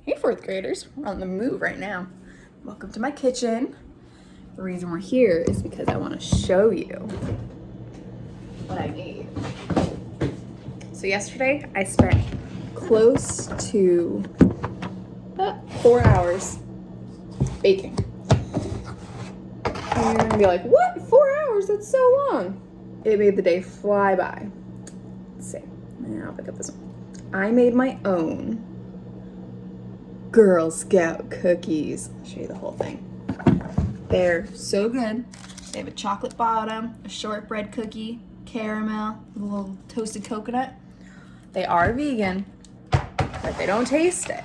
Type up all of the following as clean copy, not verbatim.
Hey, fourth graders, we're on the move right now. Welcome to my kitchen. The reason we're here is because I want to show you what I made. So yesterday I spent close to 4 hours baking. And you're gonna be like, what? 4 hours? That's so long. It made the day fly by. Let's see. I'll pick up this one. I made my own Girl Scout cookies. I'll show you the whole thing. They're so good. They have a chocolate bottom, a shortbread cookie, caramel, a little toasted coconut. They are vegan, but they don't taste it.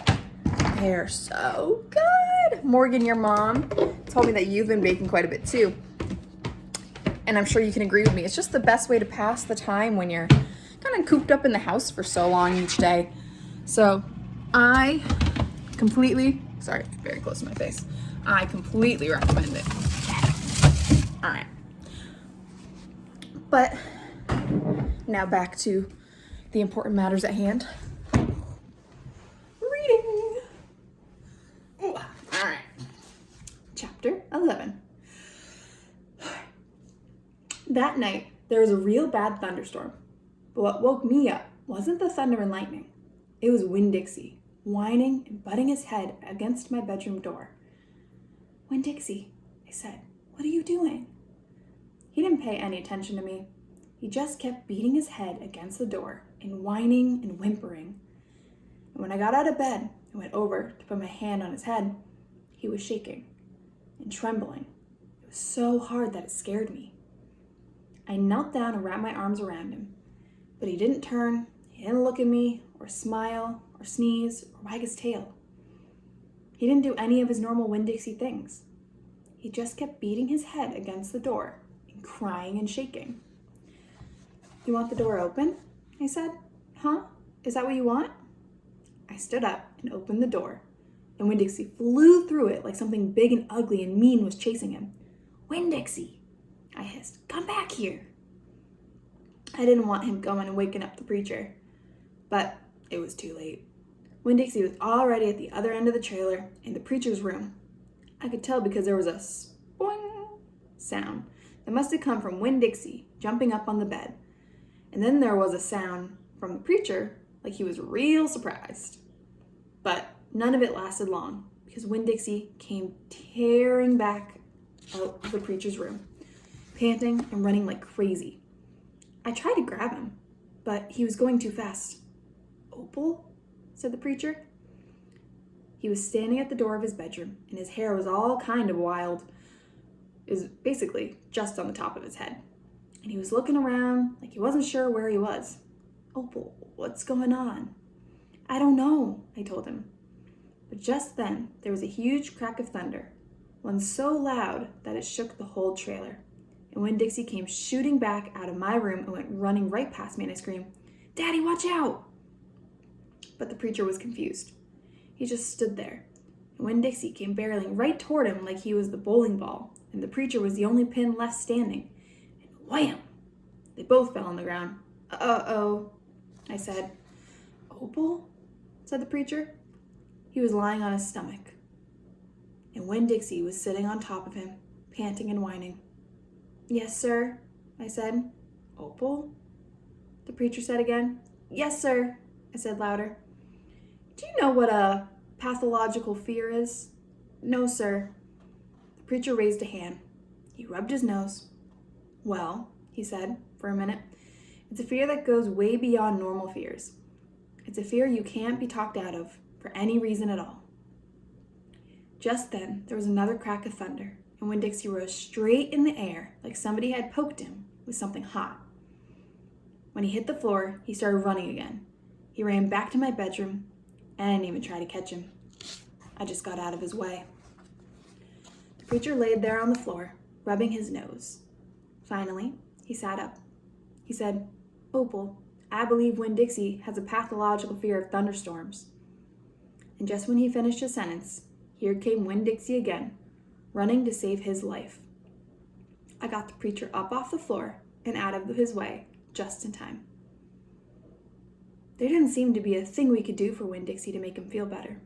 They're so good. Morgan, your mom, told me that you've been baking quite a bit too. And I'm sure you can agree with me. It's just the best way to pass the time when you're kind of cooped up in the house for so long each day. So I very close to my face. I completely recommend it. All right. But now back to the important matters at hand. Reading. Ooh, all right. Chapter 11. That night, there was a real bad thunderstorm. But what woke me up wasn't the thunder and lightning. It was Winn-Dixie, whining and butting his head against my bedroom door. Winn-Dixie, I said, what are you doing? He didn't pay any attention to me. He just kept beating his head against the door and whining and whimpering. And when I got out of bed and went over to put my hand on his head, he was shaking and trembling. It was so hard that it scared me. I knelt down and wrapped my arms around him, but he didn't turn, he didn't look at me or smile or sneeze or wag his tail. He didn't do any of his normal Winn-Dixie things. He just kept beating his head against the door and crying and shaking. You want the door open? I said. Huh? Is that what you want? I stood up and opened the door, and Winn-Dixie flew through it like something big and ugly and mean was chasing him. Winn-Dixie, I hissed, come back here. I didn't want him going and waking up the preacher, but it was too late. Winn-Dixie was already at the other end of the trailer in the preacher's room. I could tell because there was a spoing sound that must have come from Winn-Dixie jumping up on the bed. And then there was a sound from the preacher like he was real surprised. But none of it lasted long because Winn-Dixie came tearing back out of the preacher's room, panting and running like crazy. I tried to grab him, but he was going too fast. Opal? Said the preacher. He was standing at the door of his bedroom, and his hair was all kind of wild. It was basically just on the top of his head. And he was looking around like he wasn't sure where he was. Opal, what's going on? I don't know, I told him. But just then, there was a huge crack of thunder, one so loud that it shook the whole trailer. And Winn-Dixie came shooting back out of my room and went running right past me, and I screamed, Daddy, watch out! But the preacher was confused. He just stood there. And Winn-Dixie came barreling right toward him like he was the bowling ball, and the preacher was the only pin left standing. And wham! They both fell on the ground. Uh-oh, I said. Opal? Said the preacher. He was lying on his stomach. And Winn-Dixie was sitting on top of him, panting and whining. Yes, sir, I said. Opal? The preacher said again. Yes, sir, I said louder. Do you know what a pathological fear is? No, sir. The preacher raised a hand. He rubbed his nose. Well, he said, for a minute, it's a fear that goes way beyond normal fears. It's a fear you can't be talked out of for any reason at all. Just then, there was another crack of thunder, and Winn-Dixie rose straight in the air like somebody had poked him with something hot. When he hit the floor, he started running again. He ran back to my bedroom, and I didn't even try to catch him. I just got out of his way. The preacher laid there on the floor, rubbing his nose. Finally, he sat up. He said, Opal, I believe Winn-Dixie has a pathological fear of thunderstorms. And just when he finished his sentence, here came Winn-Dixie again, running to save his life. I got the preacher up off the floor and out of his way just in time. There didn't seem to be a thing we could do for Winn-Dixie to make him feel better.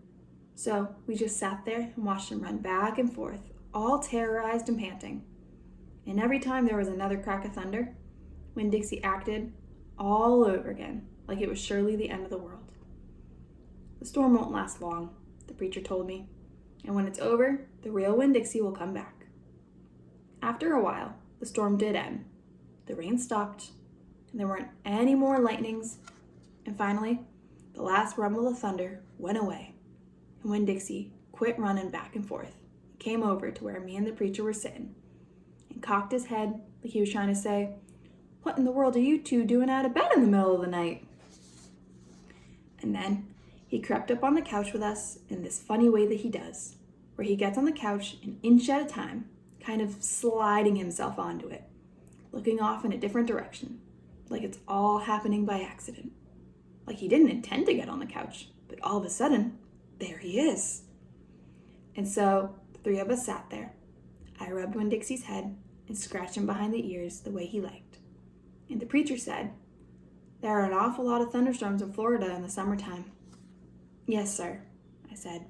So we just sat there and watched him run back and forth, all terrorized and panting. And every time there was another crack of thunder, Winn-Dixie acted all over again, like it was surely the end of the world. The storm won't last long, the preacher told me, and when it's over, the real Winn-Dixie will come back. After a while, the storm did end. The rain stopped, and there weren't any more lightnings, and finally, the last rumble of thunder went away, and Winn-Dixie quit running back and forth and came over to where me and the preacher were sitting and cocked his head like he was trying to say, "What in the world are you two doing out of bed in the middle of the night?" And then he crept up on the couch with us in this funny way that he does, where he gets on the couch an inch at a time, kind of sliding himself onto it, looking off in a different direction, like it's all happening by accident. Like he didn't intend to get on the couch, but all of a sudden, there he is. And so the three of us sat there. I rubbed Winn-Dixie's head and scratched him behind the ears the way he liked. And the preacher said, "There are an awful lot of thunderstorms in Florida in the summertime." "Yes, sir," I said.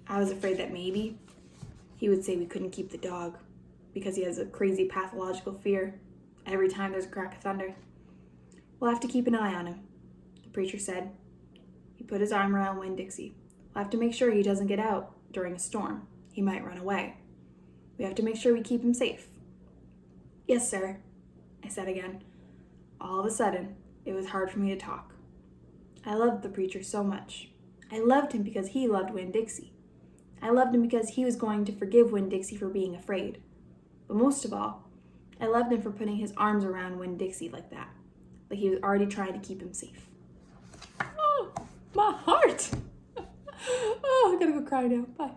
I was afraid that maybe he would say we couldn't keep the dog because he has a crazy pathological fear every time there's a crack of thunder. "We'll have to keep an eye on him," the preacher said. He put his arm around Winn-Dixie. "We'll have to make sure he doesn't get out during a storm. He might run away. We have to make sure we keep him safe." "Yes, sir," I said again. All of a sudden, it was hard for me to talk. I loved the preacher so much. I loved him because he loved Winn-Dixie. I loved him because he was going to forgive Winn-Dixie for being afraid. But most of all, I loved him for putting his arms around Winn-Dixie like that, like he was already trying to keep him safe. Oh, my heart! Oh, I gotta go cry now. Bye.